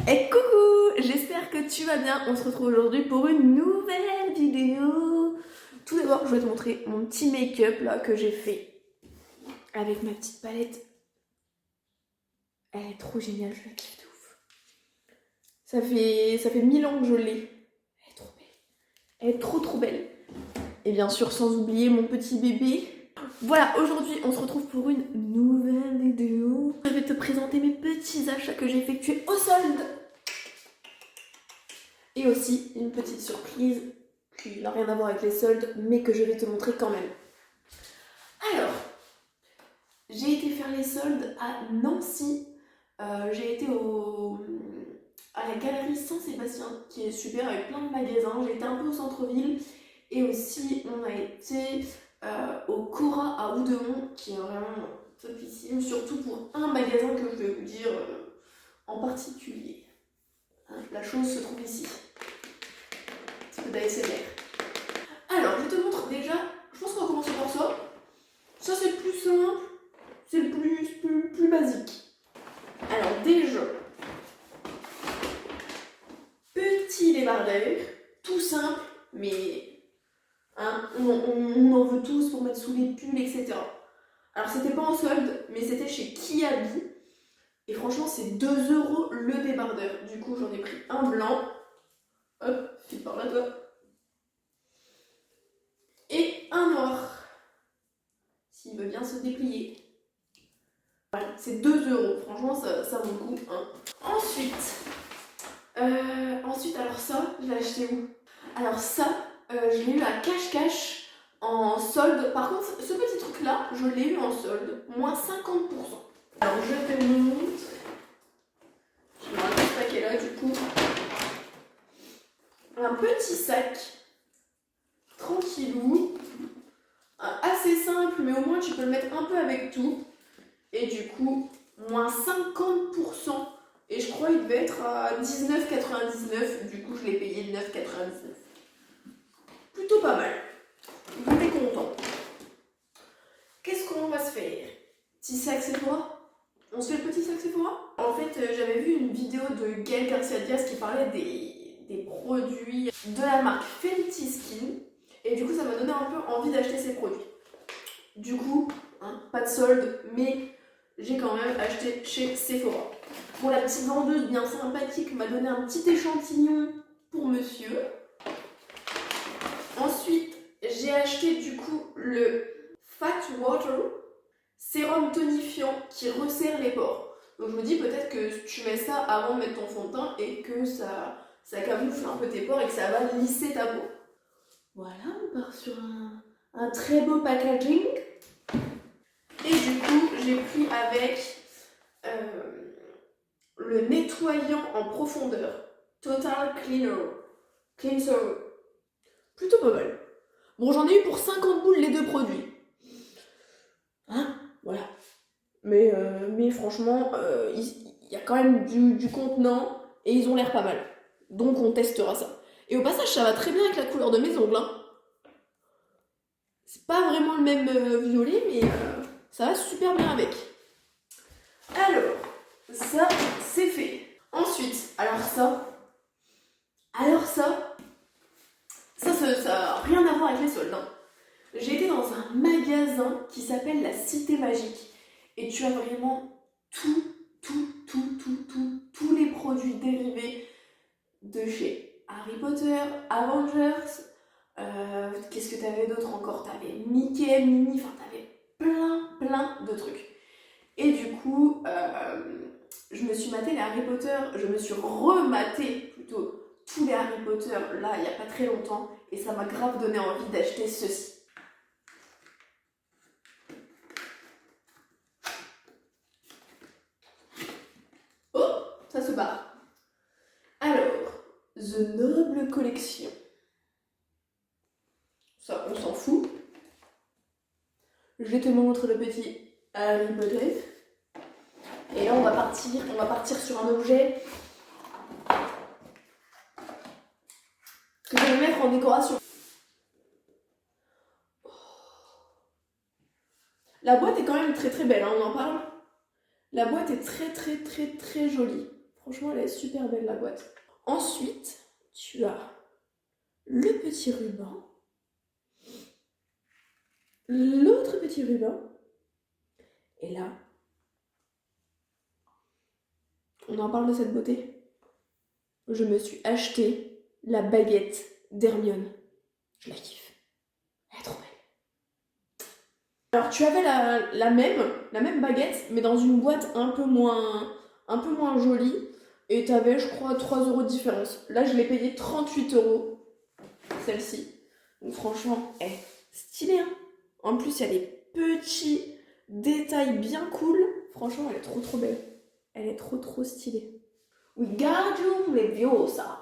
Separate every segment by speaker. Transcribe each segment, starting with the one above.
Speaker 1: Et coucou, j'espère que tu vas bien. On se retrouve aujourd'hui pour une nouvelle vidéo. Tout d'abord, je vais te montrer mon petit make-up là que j'ai fait avec ma petite palette. Elle est trop géniale, je la kiffe de ouf. Ça fait 1000 ans que je l'ai. Elle est trop belle. Elle est trop belle. Et bien sûr, sans oublier mon petit bébé. Voilà, aujourd'hui, on se retrouve pour une nouvelle vidéo. Je vais te présenter mes petits achats que j'ai effectués au solde. Et aussi une petite surprise qui n'a rien à voir avec les soldes, mais que je vais te montrer quand même. Alors, j'ai été faire les soldes à Nancy. J'ai été à la galerie Saint-Sébastien, qui est super, avec plein de magasins. J'ai été un peu au centre-ville. Et aussi, on a été au Cora à Oudemont, qui est vraiment topissime, surtout pour un magasin que je vais vous dire en particulier. La chose se trouve ici. Un petit peu d'ASMR. Alors, je te montre déjà, je pense qu'on va commencer par ça. Ça, c'est le plus simple, c'est le plus basique. Alors, déjà, petit débardeur, tout simple, mais hein, on en veut tous pour mettre sous les pulls, etc. Alors, c'était pas en solde, mais c'était chez Kiabi. Et franchement, c'est 2 € le débardeur. Du coup, j'en ai pris un blanc. Hop, file par là, toi. Et un noir. S'il veut bien se déplier. Voilà, c'est 2 €. Franchement, ça vaut le coup. Hein. Ensuite, alors ça, je l'ai acheté où? Alors ça, je l'ai eu à Cash en solde. Par contre, ce petit truc-là, je l'ai eu en solde. Moins 50%. Alors, je te montre. Je vais mettre ce paquet-là, du coup. Un petit sac. Tranquillou. Assez simple, mais au moins tu peux le mettre un peu avec tout. Et du coup, moins 50%. Et je crois qu'il devait être à 19,99. Du coup, je l'ai payé 9,99. Plutôt pas mal. J'étais content. Qu'est-ce qu'on va se faire? Petit sac Sephora? On se fait le petit sac Sephora? En fait, j'avais vu une vidéo de Gaël Garcia Diaz qui parlait des produits de la marque Fenty Skin. Et du coup, ça m'a donné un peu envie d'acheter ces produits. Du coup, hein, pas de solde, mais j'ai quand même acheté chez Sephora. Pour la petite vendeuse bien sympathique m'a donné un petit échantillon pour monsieur. Ensuite, j'ai acheté du coup le Fat Water, sérum tonifiant qui resserre les pores. Donc je me dis peut-être que tu mets ça avant de mettre ton fond de teint et que ça camoufle un peu tes pores et que ça va lisser ta peau. Voilà, on part sur un très beau packaging. Et du coup, j'ai pris avec le nettoyant en profondeur. Total Cleanser. Plutôt pas mal. Bon, j'en ai eu pour 50 boules les deux produits. Hein? Voilà. Mais franchement, il y a quand même du contenant et ils ont l'air pas mal. Donc on testera ça. Et au passage, ça va très bien avec la couleur de mes ongles. Hein. C'est pas vraiment le même violet, mais ça va super bien avec. Alors, ça, c'est fait. Ensuite, ça n'a rien à voir avec les soldes. Hein. J'ai été dans un magasin qui s'appelle la Cité Magique. Et tu as vraiment tous les produits dérivés de chez Harry Potter, Avengers. Qu'est-ce que t'avais d'autre encore? T'avais Mickey, Minnie, enfin t'avais plein de trucs. Et du coup, je me suis maté les Harry Potter, je me suis rematé plutôt tous les Harry Potter là il n'y a pas très longtemps et ça m'a grave donné envie d'acheter ceci. Oh, ça se barre. Alors, The Noble Collection. Ça, on s'en fout. Je te montre le petit Harry Potter. Et là, on va partir sur un objet que je vais mettre en décoration. La boîte est quand même très belle, hein, on en parle. La boîte est très jolie. Franchement, elle est super belle la boîte. Ensuite, tu as le petit ruban. L'autre petit ruban. Et là, on en parle de cette beauté. Je me suis acheté la baguette d'Hermione. Je la kiffe. Elle est trop belle. Alors tu avais la même baguette, mais dans une boîte un peu moins jolie. Et t'avais, je crois, 3 € de différence. Là, je l'ai payé 38 €. Celle-ci. Donc franchement, elle est stylée. Hein. En plus, il y a des petits détails bien cool. Franchement, elle est trop belle. Elle est trop stylée. Wingardium Leviosa.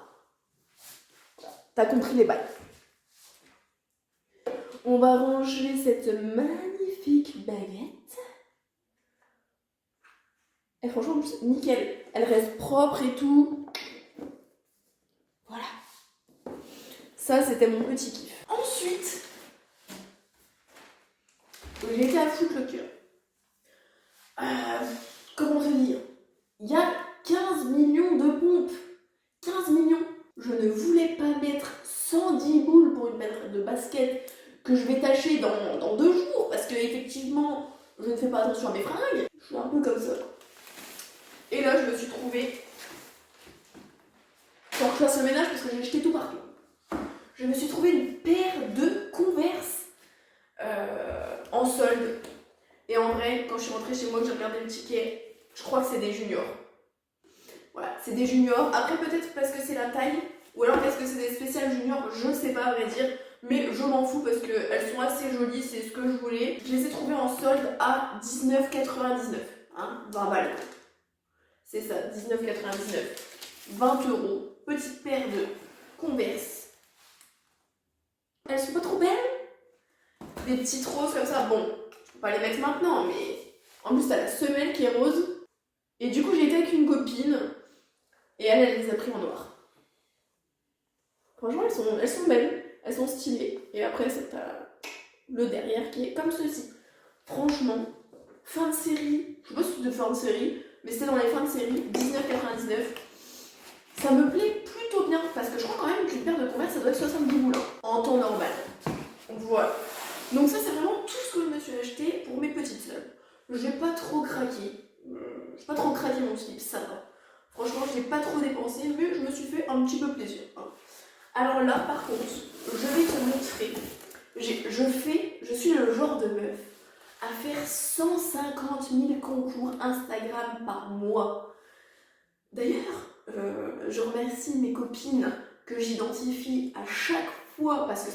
Speaker 1: T'as compris les bails. On va ranger cette magnifique baguette. Et franchement, nickel. Elle reste propre et tout. Voilà. Ça, c'était mon petit kiff. Ensuite, j'ai été à Foot Locker. Comment te dire? Il y a 15 millions de pompes. 15 millions. Je ne voulais pas mettre 110 boules pour une paire de basket que je vais tâcher dans 2 jours parce que effectivement, je ne fais pas attention à mes fringues. Je suis un peu comme ça. Et là, je me suis trouvée... Faut que je fasse le ménage parce que j'ai jeté tout partout. Je me suis trouvé une paire de Converse en solde. Et en vrai, quand je suis rentrée chez moi, que j'ai regardé le ticket, je crois que c'est des juniors. Voilà, c'est des juniors. Après, peut-être parce que c'est la taille, ou alors parce que c'est des spéciales juniors, je sais pas à vrai dire. Mais je m'en fous parce qu'elles sont assez jolies, c'est ce que je voulais. Je les ai trouvées en solde à 19,99. Hein, 20 balles. C'est ça, 19,99. 20 €. Petite paire de Converse. Elles sont pas trop belles? Des petites roses comme ça. Bon, je peux pas les mettre maintenant, mais en plus t'as la semelle qui est rose. Et du coup j'ai été avec une copine et elle les a pris en noir. Franchement elles sont belles, elles sont stylées. Et après t'as le derrière qui est comme ceci. Franchement, fin de série, je sais pas si c'est de fin de série, mais c'était dans les fins de série, 19,99. Ça me plaît plutôt bien parce que je crois quand même qu'une paire de Converse ça doit être 70 boules en temps normal. Voilà. Donc ça c'est vraiment tout ce que je me suis acheté pour mes petites sœurs. J'ai pas trop craqué. J'ai pas trop craqué mon slip, ça va. Franchement j'ai pas trop dépensé mais je me suis fait un petit peu plaisir. Hein. Alors là par contre, je vais te montrer. Je suis le genre de meuf à faire 150 000 concours Instagram par mois. D'ailleurs, je remercie mes copines que j'identifie à chaque fois parce que,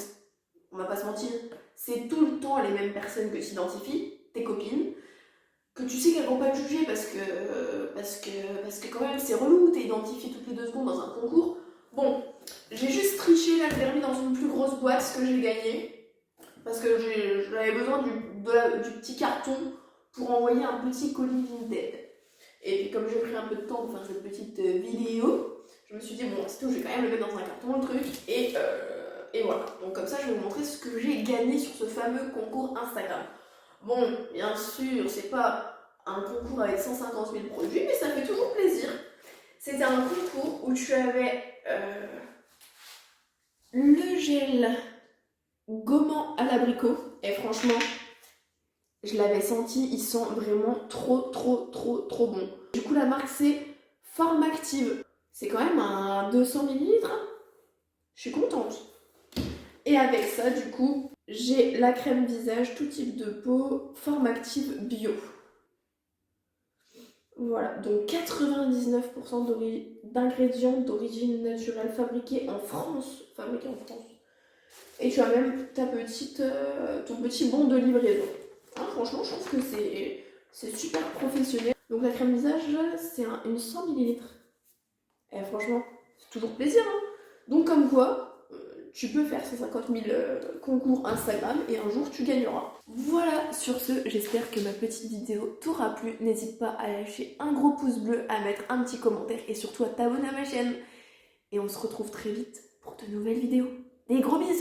Speaker 1: on va pas se mentir, c'est tout le temps les mêmes personnes que tu identifies, tes copines, que tu sais qu'elles vont pas te juger parce que quand même c'est relou, t'es identifié toutes les 2 secondes dans un concours. Bon, j'ai juste triché, là je l'ai remis dans une plus grosse boîte ce que j'ai gagné parce que j'avais besoin du petit carton pour envoyer un petit colis Vinted. Et puis comme j'ai pris un peu de temps pour faire cette petite vidéo, je me suis dit bon c'est tout, je vais quand même le mettre dans un carton le truc et voilà. Donc comme ça je vais vous montrer ce que j'ai gagné sur ce fameux concours Instagram. Bon, bien sûr, c'est pas un concours avec 150 000 produits, mais ça fait toujours plaisir. C'était un concours où tu avais le gel gommant à l'abricot. Et franchement, je l'avais senti, il sent vraiment trop bon. Du coup, la marque c'est Formactive. C'est quand même un 200 ml. Hein. Je suis contente. Et avec ça, du coup, j'ai la crème visage, tout type de peau, Formactive Bio. Voilà, donc 99% d'ingrédients d'origine naturelle fabriqués en France. Et tu as même ton petit bon de livraison. Hein, franchement, je trouve que c'est super professionnel. Donc la crème visage, c'est une 100 ml. Et franchement, c'est toujours plaisir. Hein. Donc comme quoi, tu peux faire 150 000 concours Instagram et un jour tu gagneras. Voilà, sur ce, j'espère que ma petite vidéo t'aura plu. N'hésite pas à lâcher un gros pouce bleu, à mettre un petit commentaire et surtout à t'abonner à ma chaîne. Et on se retrouve très vite pour de nouvelles vidéos. Des gros bisous!